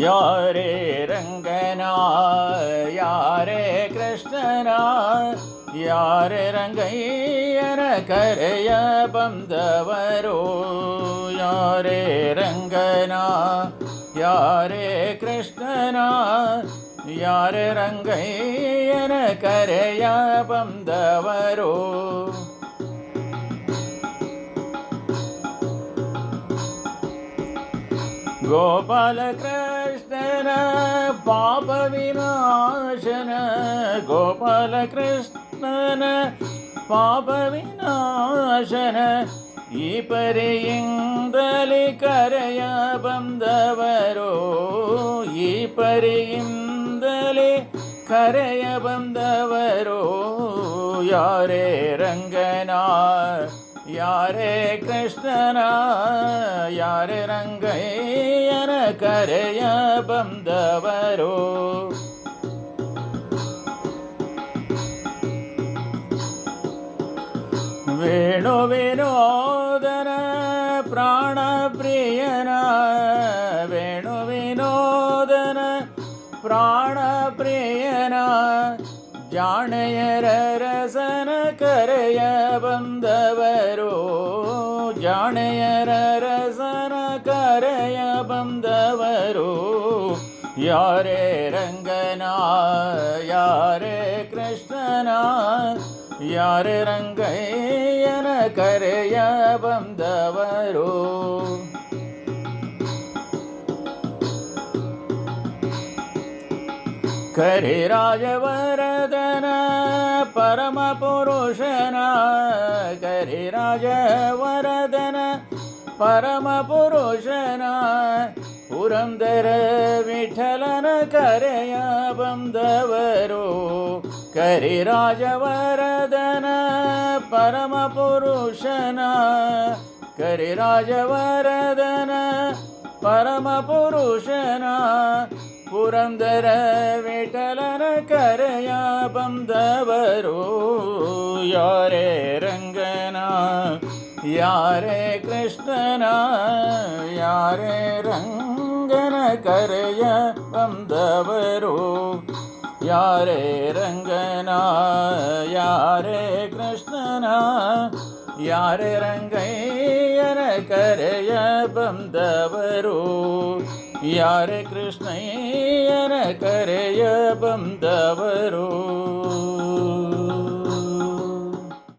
ಯಾರೇ ರಂಗನ ಯಾರೇ ಕೃಷ್ಣನ ಯಾರೇ ರಂಗಯ್ಯನ ಕರೆಯ ಬಂದವರು ಯಾರೇ ರಂಗನ ಯಾರೇ ಕೃಷ್ಣನ ಯಾರೇ ರಂಗಯ್ಯನ ಕರೆಯ ಬಂದವರು ಗೋಪಾಲ ಕೃಷ್ಣನ ಪಾಪ ವಿನಾಶನ ಗೋಪಾಲ ಕೃಷ್ಣನ ಪಾಪ ವಿನಾಶನ ಈ ಪರಿಯಿಂದಲೇ ಕರೆಯ ಬಂದವರು ಈ ಪರಿಯಿಂದಲೇ ಕರೆಯ ಬಂದವರು ಯಾರೇ ರಂಗನ ಯಾರೇ ಕೃಷ್ಣನ ಯಾರೇ ರಂಗಯ್ಯನ ಕರೆಯ ಬಂದವರು ವೇಣು ವಿನೋದನ ಪ್ರಾಣ ಪ್ರಿಯನ ವೇಣು ವಿನೋದನ ಪ್ರಾಣ ಪ್ರಿಯನ ಜಾಣೆಯರ ರಸನ ಕರೆಯ ಬಂದವರು ಜಾಣೆಯರ ರಸನ ಕರೆಯ ಬಂದವರು ಯಾರೇ ರಂಗನ ಯಾರೇ ಕೃಷ್ಣನ ಯಾರೇ ರಂಗಯ್ಯನ ಕರೆಯ ಬಂದವರು ಕರಿರಾಜವರದನ ಪರಮ ಪುರುಷನ ಕರಿರಾಜವರದನ ಪರಮ ಪುರುಷನ ಪುರಂದರ ವಿಠಲನ ಕರೆಯ ಬಂದವರು ಕರಿರಾಜವರದನ ಪರಮ ಪುರುಷನ ಕರಿರಾಜವರದನ ಪರಮ ಪುರುಷನ ಪುರಂದರ ವಿಠಲನ ಕರೆಯ ಬಂದವರು ಯಾರೇ ರಂಗನ ಯಾರೇ ಕೃಷ್ಣನ ಯಾರೇ ರಂಗನ ಕರೆಯ ಬಂದವರು ಯಾರೇ ರಂಗನ ಯಾರೇ ಕೃಷ್ಣನ ಯಾರೇ ರಂಗಯ್ಯನ ಕರೆಯ ಬಂದವರು ಯಾರೇ ಕೃಷ್ಣಯ್ಯನ ಕರೆಯ ಬಂದವರು